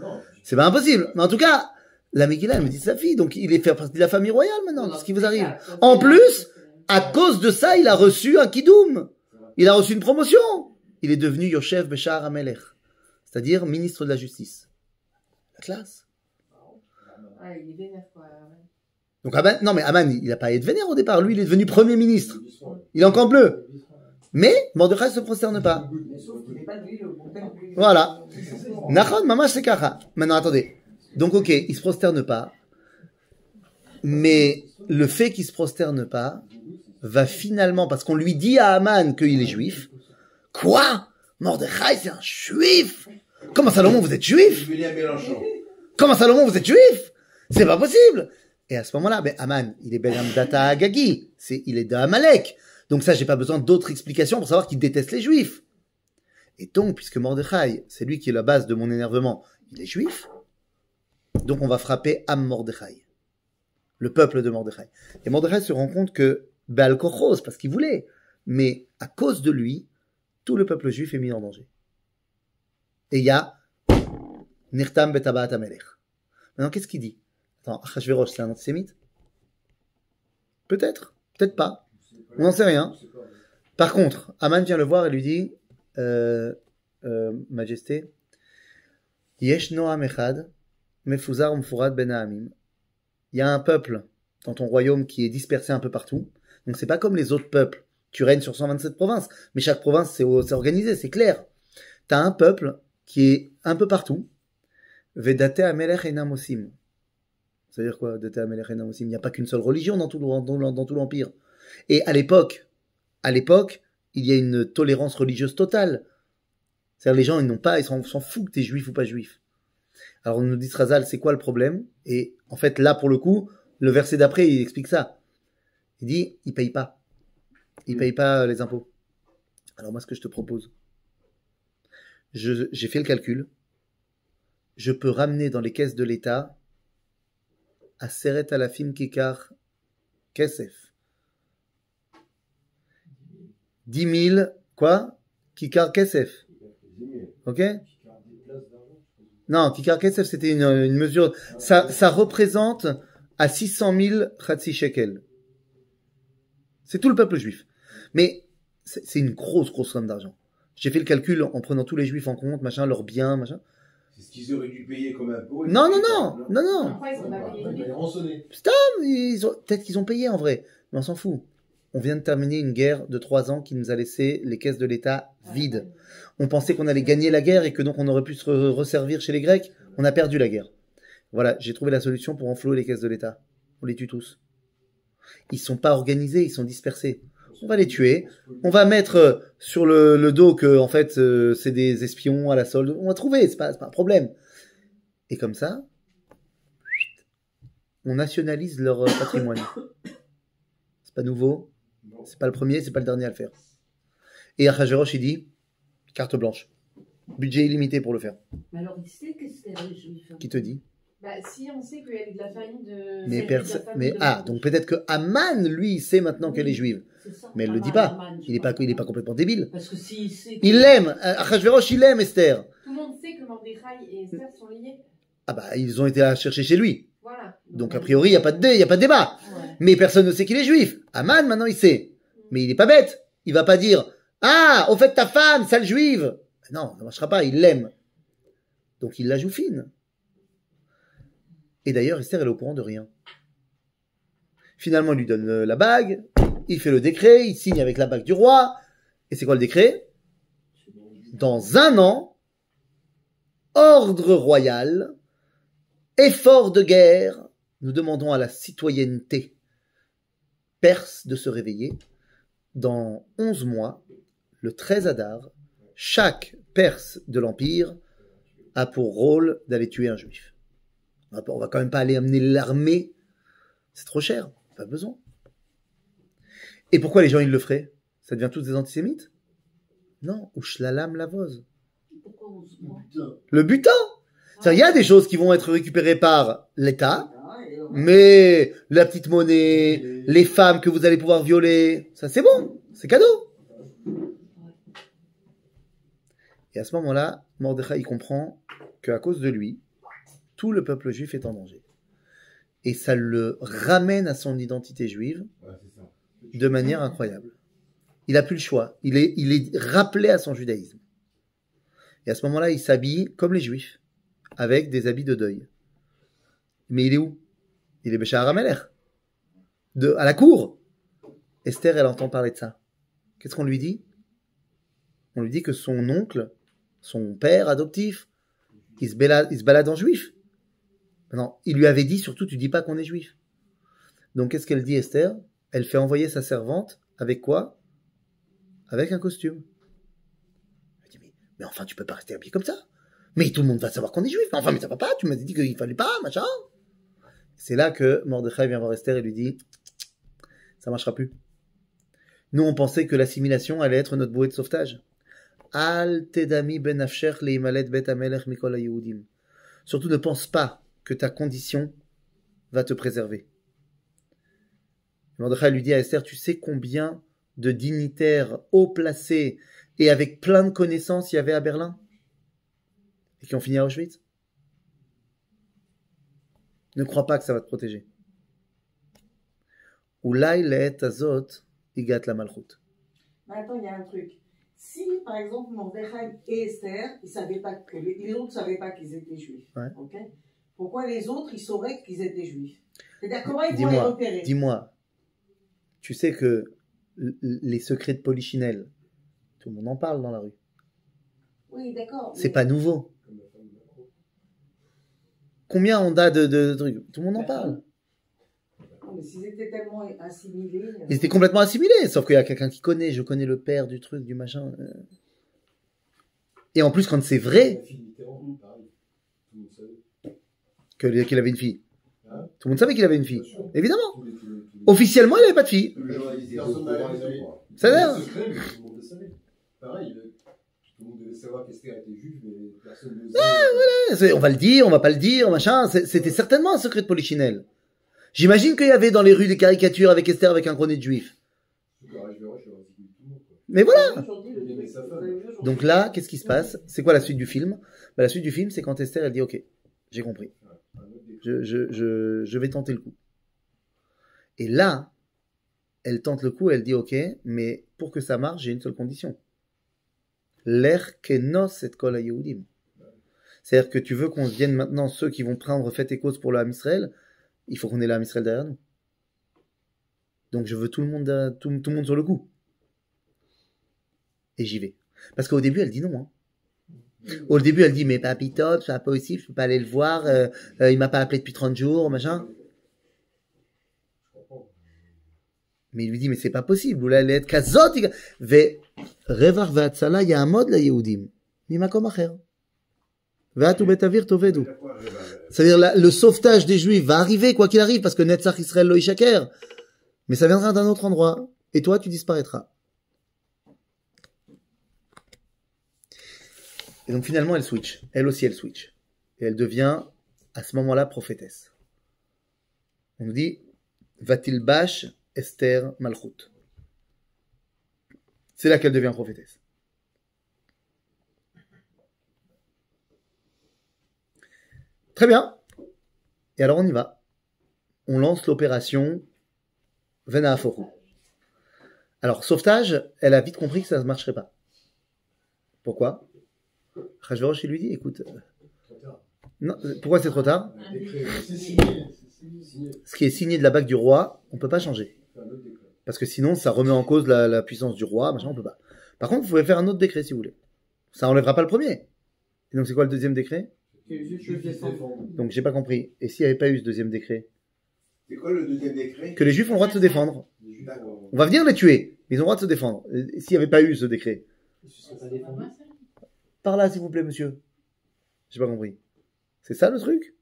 C'est pas impossible. Mais en tout cas, la Megillah, elle me dit sa fille, donc il est fait partie de la famille royale maintenant. Qu'est-ce qui vous arrive? En plus, à cause de ça, il a reçu un kiddoum. Il a reçu une promotion. Il est devenu Yoshev Beshar HaMelech. C'est-à-dire ministre de la justice. La classe.
Ah, il est vénère, quoi.
Donc Aman, non mais Aman, il a pas été vénère au départ. Lui, il est devenu premier ministre. Il est encore bleu. Mais Mordechai se prosterne pas.
Mais sauf qu'il n'est pas lui le beau-père du...
Voilà. Nachon, mamash c'est kacha. Maintenant, attendez. Donc, ok, il se prosterne pas. Mais le fait qu'il se prosterne pas va finalement, parce qu'on lui dit à Haman qu'il est juif. Quoi? Mordechai, c'est un juif? Comment Salomon, vous êtes
Je
juif?
suis venu à Mélenchon.
Comment Salomon, vous êtes juif? C'est pas possible. Et à ce moment-là, ben, Haman, il est Ben Data Agagi. Il est d'Amalek. Donc ça, j'ai pas besoin d'autres explications pour savoir qu'il déteste les juifs. Et donc, puisque Mordechai, c'est lui qui est la base de mon énervement, il est juif, donc on va frapper Am Mordechai, le peuple de Mordechai. Et Mordechai se rend compte que Baal Kochos, parce qu'il voulait, Mais à cause de lui, tout le peuple juif est mis en danger. Et il y a Nirtam betabaat amelech. Maintenant, qu'est-ce qu'il dit? Attends, Achashverosh, c'est un antisémite? Peut-être, peut-être pas. On n'en sait rien. Par contre, Aman vient le voir et lui dit Majesté, Yesh Noam Echad, Mefuzar Mfurad Ben Haamim. Il y a un peuple dans ton royaume qui est dispersé un peu partout. Donc c'est pas comme les autres peuples. Tu règnes sur 127 provinces, mais chaque province c'est organisé, c'est clair. T'as un peuple qui est un peu partout. Vedate Amelech Enam Osim. Ça veut dire quoi, Vedate Amelech Enam Osim? Il n'y a pas qu'une seule religion dans tout l'empire. Et à l'époque, il y a une tolérance religieuse totale. C'est-à-dire les gens, ils s'en foutent que t'es juif ou pas juif. Alors on nous dit Razal, c'est quoi le problème? Et en fait là pour le coup, le verset d'après il explique ça. Il dit, il paye pas les impôts. Alors moi ce que je te propose, j'ai fait le calcul, je peux ramener dans les caisses de l'État à Seret Alafim Kikar Kesef 10 000 quoi? Kikar Kesef. Ok? Non, Kikar Kesef c'était une mesure, ça représente à 600 000 Khatsi Shekel. C'est tout le peuple juif. Mais c'est une grosse somme d'argent. J'ai fait le calcul en prenant tous les juifs en compte, machin, leurs biens, machin.
C'est ce qu'ils auraient dû payer comme impôt.
Non.
Pourquoi ils sont pas payés?
Peut-être qu'ils ont payé en vrai, mais on s'en fout. On vient de terminer une guerre de 3 ans qui nous a laissé les caisses de l'État vides. On pensait qu'on allait gagner la guerre et que donc on aurait pu se resservir chez les Grecs. On a perdu la guerre. Voilà, j'ai trouvé la solution pour enflouer les caisses de l'État. On les tue tous. Ils sont pas organisés, ils sont dispersés. On va les tuer. On va mettre sur le dos que en fait c'est des espions à la solde. On va trouver, c'est pas un problème. Et comme ça, on nationalise leur patrimoine. C'est pas nouveau. C'est pas le premier, c'est pas le dernier à le faire. Et Achashverosh il dit carte blanche, budget illimité pour le faire.
Mais alors, il sait que c'est les juifs.
Qui te dit?
Bah, si on sait qu'il y a eu de la famille de.
Mais donc peut-être que Aman lui sait maintenant qu'elle est juive, mais elle le dit pas. Il est pas complètement débile.
Parce que s'il sait.
Il l'aime. Achashverosh il aime Esther.
Tout le monde sait que Mordechai et Esther sont liés.
Ah bah ils ont été à chercher chez lui.
Voilà.
Donc a priori il y a pas de débat.
Ouais.
Mais personne ne sait qu'il est juif. Aman maintenant il sait. Mais il est pas bête. Il va pas dire ah au fait ta femme sale juive. Non, ça marchera pas. Il l'aime. Donc il la joue fine. Et d'ailleurs, Esther, elle est au courant de rien. Finalement, il lui donne la bague, il fait le décret, il signe avec la bague du roi. Et c'est quoi le décret? Dans 1 an, ordre royal, effort de guerre, nous demandons à la citoyenneté perse de se réveiller. Dans 11 mois, le 13 Adar, chaque Perse de l'Empire a pour rôle d'aller tuer un juif. On va quand même pas aller amener l'armée. C'est trop cher. Pas besoin. Et pourquoi les gens ils le feraient? Ça devient tous des antisémites? Non. Ou shlalam lavoz.
Pourquoi on se voit?
Le butin. Il y a des choses qui vont être récupérées par l'État, mais la petite monnaie, les femmes que vous allez pouvoir violer, ça c'est bon. C'est cadeau. Et à ce moment-là, Mordechai il comprend qu'à cause de lui, tout le peuple juif est en danger. Et ça le ramène à son identité juive de manière incroyable. Il n'a plus le choix. Il est rappelé à son judaïsme. Et à ce moment-là, il s'habille comme les juifs, avec des habits de deuil. Mais il est où? Il est Béchar Amelech. À la cour. Esther, elle entend parler de ça. Qu'est-ce qu'on lui dit? On lui dit que son oncle, son père adoptif, il se balade en juif. Non, il lui avait dit, surtout, tu dis pas qu'on est juif. Donc, qu'est-ce qu'elle dit, Esther? Elle fait envoyer sa servante, avec quoi? Avec un costume. Elle dit, mais enfin, tu peux pas rester habillé comme ça. Mais tout le monde va savoir qu'on est juif. Mais enfin, mais ça va pas, tu m'as dit qu'il fallait pas, machin. C'est là que Mordechai vient voir Esther et lui dit, ça marchera plus. Nous, on pensait que l'assimilation allait être notre bouée de sauvetage. Al tedami ben afsher leimalet bet amelech mikol hayehudim. Surtout, ne pense pas que ta condition va te préserver. Mordechai lui dit à Esther, tu sais combien de dignitaires haut placés et avec plein de connaissances il y avait à Berlin et qui ont fini à Auschwitz? Ne crois pas que ça va te protéger. Oulai le'et azot igat la malchut.
Mais attends, il y a un truc. Si, par exemple, Mordechai et Esther, ils savaient pas que les autres ne savaient pas qu'ils étaient juifs,
Ouais.
ok? Pourquoi les autres, ils sauraient qu'ils étaient juifs? C'est-à-dire, comment ils vont les repérer?
Dis-moi, tu sais que les secrets de Polichinelle, tout le monde en parle dans la rue.
Oui, d'accord.
C'est
mais-
pas nouveau.
Comme la femme de Macron.
Combien on a de trucs? Tout le monde en parle.
Non, mais s'ils étaient tellement assimilés.
Ils étaient complètement assimilés, sauf qu'il y a quelqu'un qui connaît, je connais le père du truc, du machin. Et en plus, quand c'est vrai
La fille Mitterrand, pareil. Tout le monde savait.
qu'il avait une fille.
Hein?
Tout le monde savait qu'il avait une fille.
Bien sûr.
Évidemment.
Tous les-
Officiellement, il n'avait pas de fille.
Le journaliste était au
Personne n'avait
courant et
savait.
tout, quoi.
Ça a l'air.
C'est secret, mais tout le monde le savait. Pareil, tout le monde devait savoir qu'Esther était juive, mais personne ne le savait.
On va le dire, on va pas le dire, machin. C'était certainement un secret de Polichinelle. J'imagine qu'il y avait dans les rues des caricatures avec Esther avec un grenade de juif.
Surtout qu'à Rajverosh, il aurait dit tout le monde, quoi.
Mais voilà.
Aujourd'hui, le
Il aimait
truc,
sa
vous
femme.
avez vu aujourd'hui-
Donc là, qu'est-ce qui se passe? C'est quoi la suite du film? La suite du film, c'est quand Esther, elle dit, ok, j'ai compris.
Un autre décret.
Je vais tenter le coup. Et là, elle tente le coup, elle dit, ok, mais pour que ça marche, j'ai une seule condition. L'er kenos et kol hayehudim. C'est-à-dire que tu veux qu'on devienne maintenant ceux qui vont prendre fait et cause pour le Ham Israël, il faut qu'on ait le Ham Israël derrière nous. Donc je veux tout le monde, tout le monde sur le coup. Et j'y vais. Parce qu'au début, elle dit non. Hein. Au début, elle dit, mais papy top, c'est pas possible, je peux pas aller le voir, il m'a pas appelé depuis 30 jours, machin.
Je comprends.
Mais il lui dit, mais c'est pas possible. Oula let kazot, ve revar ve'atzala ya'amod la yehudim. Mimakom acher. Ve'atu betavir tovedu. C'est-à-dire, le sauvetage des Juifs va arriver, quoi qu'il arrive, parce que Netzach Israël lo ishaker. Mais ça viendra d'un autre endroit. Et toi, tu disparaîtras. Et donc, finalement, elle switch. Elle aussi, elle switch. Et elle devient, à ce moment-là, prophétesse. On nous dit, Vatilbash Esther Malchut. C'est là qu'elle devient prophétesse. Très bien. Et alors on y va. On lance l'opération Vena Aforu. Alors, sauvetage, elle a vite compris que ça ne marcherait pas. Pourquoi? Rajverosh, il lui dit, écoute,
Trop tard.
non, pourquoi c'est trop tard?
Un décret, c'est signé. C'est signé.
Ce qui est signé de la bague du roi, on peut pas changer.
C'est un autre décret.
Parce que sinon, ça remet en cause la puissance du roi, machin, on peut pas. Par contre, vous pouvez faire un autre décret si vous voulez. Ça enlèvera pas le premier. Et donc, c'est quoi le deuxième décret?
Que les Juifs
Juifs
peuvent
se
défendre.
défendent.
Donc, j'ai pas compris. Et s'il n'y avait pas eu ce deuxième décret?
C'est quoi le deuxième décret?
Que les Juifs ont le droit de se défendre.
Les Juifs,
D'accord.
On va venir les tuer, mais ils ont le droit de se défendre. Et s'il n'y avait pas eu ce décret?
ils se seraient pas défendus.
Par là, s'il vous plaît, monsieur. J'ai pas compris. C'est ça le truc?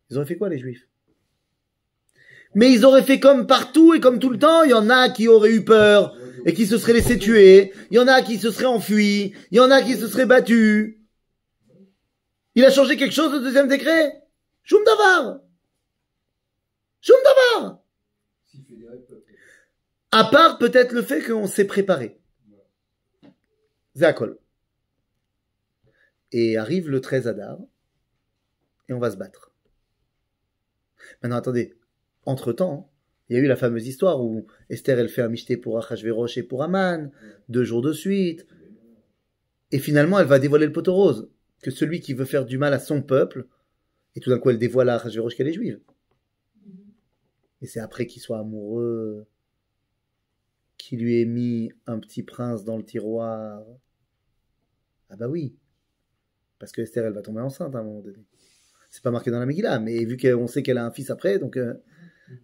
Ils auraient fait quoi, les Juifs? Mais ils auraient fait comme partout et comme tout le temps. Il y en a qui auraient eu peur et qui se seraient laissés tuer. Il y en a qui se seraient enfuis. Il y en a qui se seraient battus. Il a changé quelque chose, le deuxième décret? Choum davar! Choum davar!
S'il fédérait le peuple.
À part peut-être le fait qu'on s'est préparé. Zéakol. Et arrive le 13 Adar, et on va se battre. Maintenant, attendez. Entre-temps, il y a eu la fameuse histoire où Esther, elle fait un michté pour Achashverosh et pour Aman, 2 jours de suite. Et finalement, elle va dévoiler le poteau rose. Que celui qui veut faire du mal à son peuple, et tout d'un coup, elle dévoile à Achashverosh qu'elle est juive. Et c'est après qu'il soit amoureux, qu'il lui ait mis un petit prince dans le tiroir. Ah bah oui. Parce que Esther, elle va tomber enceinte à un moment donné. C'est pas marqué dans la Megillah, mais vu qu'on sait qu'elle a un fils après, donc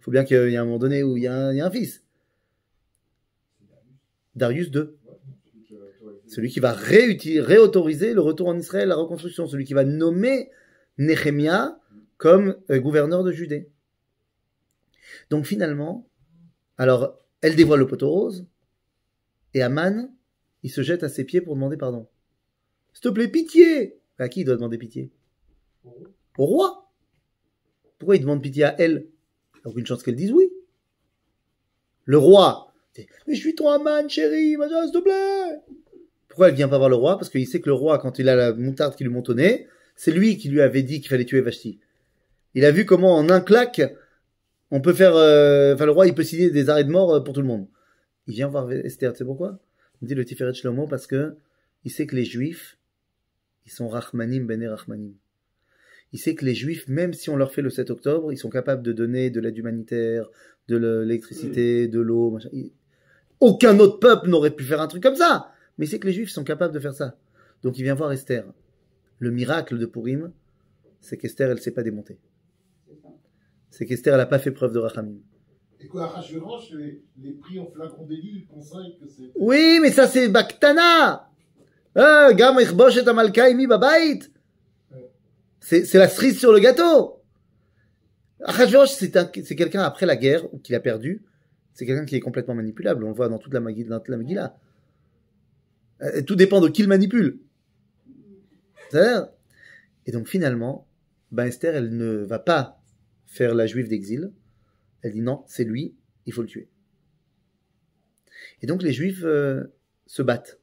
faut bien qu'il y ait un moment donné où il y a un fils. Darius II. Celui qui va réautoriser le retour en Israël, la reconstruction. Celui qui va nommer Néhémia comme gouverneur de Judée. Donc finalement, alors, elle dévoile le poteau rose, et Aman, il se jette à ses pieds pour demander pardon. S'il te plaît, pitié! À qui il doit demander pitié? Au roi. Pourquoi il demande pitié à elle? Il n'y a aucune chance qu'elle dise oui. le roi. Mais je suis ton Haman, chérie, machin, s'il te plaît. Pourquoi elle vient pas voir le roi? Parce qu'il sait que le roi, quand il a la moutarde qui lui monte au nez, c'est lui qui lui avait dit qu'il fallait tuer Vashti. Il a vu comment en un claque, on peut faire, le roi, il peut signer des arrêts de mort pour tout le monde. Il vient voir Esther, tu sais pourquoi? Il dit le Tiferet Shlomo parce que il sait que les Juifs, ils sont Rachmanim bene Rachmanim. Il sait que les Juifs, même si on leur fait le 7 octobre, ils sont capables de donner de l'aide humanitaire, de l'électricité, de l'eau, machin. Aucun autre peuple n'aurait pu faire un truc comme ça. Mais il sait que les Juifs sont capables de faire ça. Donc il vient voir Esther. Le miracle de Purim, c'est qu'Esther, elle s'est pas démontée. C'est qu'Esther, elle a pas fait preuve de Rachamim.
Et quoi, Arrache-Ranche, les prix en flacon délit, ils conseillent que c'est.
Oui, mais ça c'est Baktana. Gam ichbosh et amalka imi babait. C'est la cerise sur le gâteau. Achashverosh, c'est quelqu'un après la guerre, ou qu'il a perdu. C'est quelqu'un qui est complètement manipulable. On le voit dans toute la Megillah. Tout dépend de qui le manipule. C'est-à-dire. Et donc finalement, Esther, elle ne va pas faire la juive d'exil. Elle dit non, c'est lui, il faut le tuer. Et donc les juifs se battent.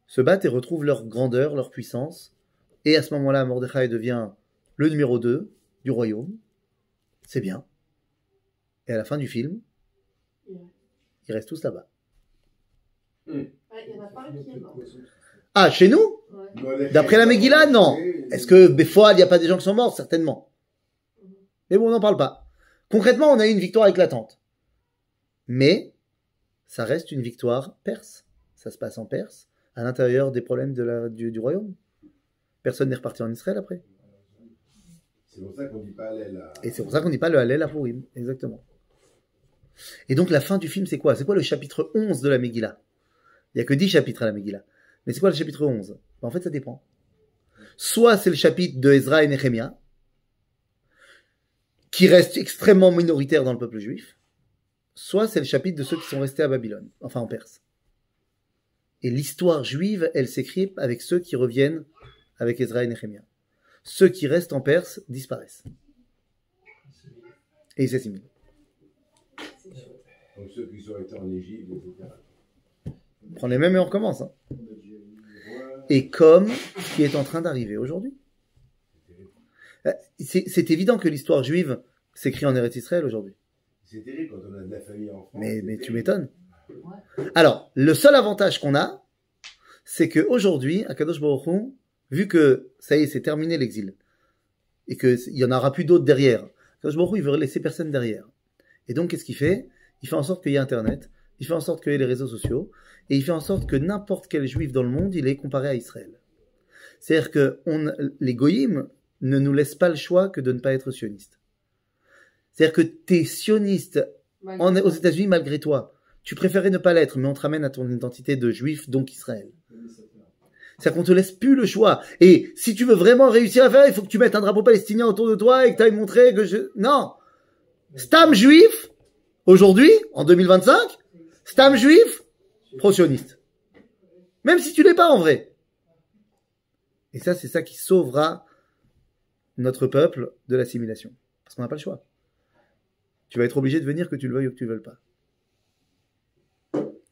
Se battent et retrouvent leur grandeur, leur puissance. Et à ce moment-là, Mordechai devient le numéro 2 du royaume. C'est bien. Et à la fin du film, ils restent tous là-bas.
Il y en a pas un qui est mort.
Ah, chez nous?
Ouais.
D'après la Megillah, non. Est-ce que Befouad, il n'y a pas des gens qui sont morts? Certainement. Mais bon, on n'en parle pas. Concrètement, on a eu une victoire éclatante. Mais, ça reste une victoire perse. Ça se passe en Perse, à l'intérieur des problèmes du royaume. Personne n'est reparti en Israël après.
C'est pour ça qu'on dit pas Hallel à...
Et c'est pour ça qu'on dit pas le Hallel à Purim. Exactement. Et donc, la fin du film, c'est quoi? C'est quoi le chapitre 11 de la Megillah? Il n'y a que 10 chapitres à la Megillah. Mais c'est quoi le chapitre 11? En fait, ça dépend. Soit c'est le chapitre de Ezra et Nehemia, qui reste extrêmement minoritaire dans le peuple juif, soit c'est le chapitre de ceux qui sont restés à Babylone, enfin en Perse. Et l'histoire juive, elle s'écrit avec ceux qui reviennent avec Ezra et Nehemia. Ceux qui restent en Perse disparaissent. Et ils s'assimilent.
Donc ceux qui sont restés en Égypte, etc.
On prend les mêmes et on recommence. Hein. Et comme ce qui est en train d'arriver aujourd'hui. C'est évident que l'histoire juive s'écrit en Eretz Israël aujourd'hui.
C'est terrible quand on a de la famille en France.
Mais tu m'étonnes. Alors, le seul avantage qu'on a, c'est qu'aujourd'hui, à Kadosh Baruch Hu, vu que ça y est, c'est terminé l'exil, et qu'il n'y en aura plus d'autres derrière, Kadosh Baruch Hu, il veut laisser personne derrière. Et donc, qu'est-ce qu'il fait? Il fait en sorte qu'il y ait Internet, il fait en sorte qu'il y ait les réseaux sociaux, et il fait en sorte que n'importe quel juif dans le monde, il est comparé à Israël. C'est-à-dire que les goyim ne nous laissent pas le choix que de ne pas être sionistes. C'est-à-dire que t'es sioniste aux États-Unis malgré toi. Tu préférais ne pas l'être, mais on te ramène à ton identité de juif, donc Israël. C'est-à-dire qu'on te laisse plus le choix. Et si tu veux vraiment réussir à faire, il faut que tu mettes un drapeau palestinien autour de toi et que tu ailles montrer que Non! Stam juif, aujourd'hui, en 2025, Stam juif, pro-sioniste. Même si tu l'es pas en vrai. Et ça, c'est ça qui sauvera notre peuple de l'assimilation. Parce qu'on n'a pas le choix. Tu vas être obligé de venir que tu le veuilles ou que tu ne le veuilles pas.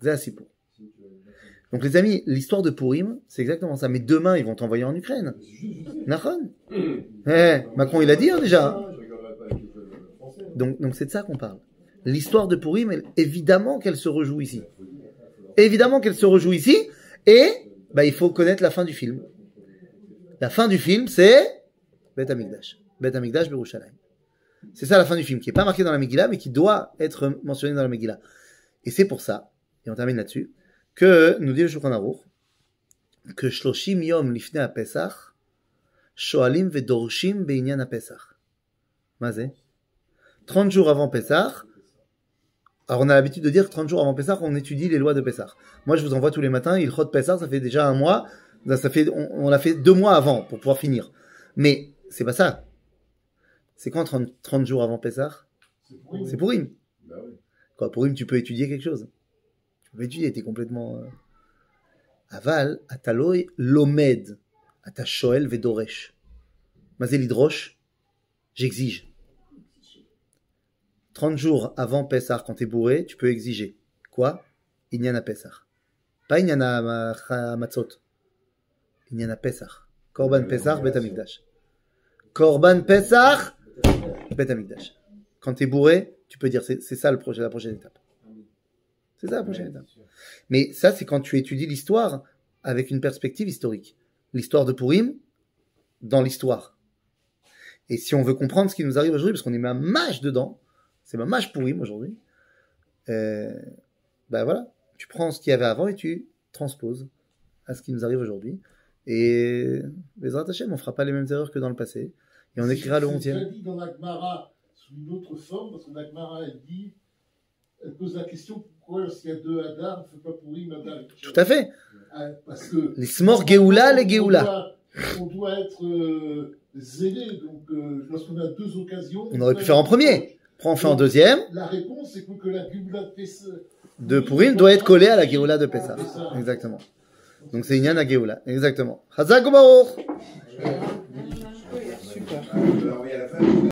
C'est assez pour. Donc les amis, l'histoire de Purim, c'est exactement ça. Mais demain, ils vont t'envoyer en Ukraine. Nahon. Macron, il a dit hein, déjà. Donc c'est de ça qu'on parle. L'histoire de Purim, évidemment qu'elle se rejoue ici. Évidemment qu'elle se rejoue ici. Et il faut connaître la fin du film. La fin du film, c'est Bet Hamikdash. Bet Hamikdash Birushalayim. C'est ça la fin du film, qui n'est pas marqué dans la Megillah, mais qui doit être mentionné dans la Megillah. Et c'est pour ça, et on termine là-dessus, que nous dit le Shulchan Aruch, que Shloshim Yom Lifnei HaPesach, Shoalim Vedorshim Beinyan HaPesach. Mazé 30 jours avant Pesach. Alors on a l'habitude de dire que 30 jours avant Pesach, on étudie les lois de Pesach. Moi je vous envoie tous les matins, il Ilchot Pesach, ça fait déjà un mois, on l'a fait 2 mois avant pour pouvoir finir. Mais c'est pas ça. C'est quand 30 jours avant Pesach? C'est Purim.
Bah oui.
Quoi, Purim, tu peux étudier quelque chose. Tu peux étudier, t'es complètement... Aval, ataloy lomed, ata shoel vedoresh. Mazé lidrosh, j'exige. 30 jours avant Pessah, quand tu es bourré, tu peux exiger. Quoi? Inyan a Pessah. Pas Inyan a Matzot. Inyan a Pessah. Korban Pessah, Bet Amikdash. Korban Pessah, Bet Amikdash. Quand tu es bourré, tu peux dire, c'est ça la prochaine étape. C'est ça la prochaine étape. Mais ça, c'est quand tu étudies l'histoire avec une perspective historique. L'histoire de Purim, dans l'histoire. Et si on veut comprendre ce qui nous arrive aujourd'hui, parce qu'on est mamash dedans, c'est mamash Purim aujourd'hui, ben voilà, tu prends ce qu'il y avait avant et tu transposes à ce qui nous arrive aujourd'hui. Et les Hashem, on fera pas les mêmes erreurs que dans le passé. Et on écrira le 11e.
C'est déjà dit dans la Gemara sous une autre forme, parce que la Gemara, elle pose la question pourquoi lorsqu'il y a deux Hadar, on ne fait pas Purim Hadar.
Tout à fait.
Parce que
les Smor Geoula, les Geoula.
On doit être zélé, donc lorsqu'on a deux occasions.
On aurait pu faire en premier. Prends, on fait en deuxième.
La réponse, c'est que la Geoula de Pessah
de Purim doit être collée à la Geoula de Pessah. Exactement. Donc c'est Inyan à Geoula. Exactement. Chazak Baruch.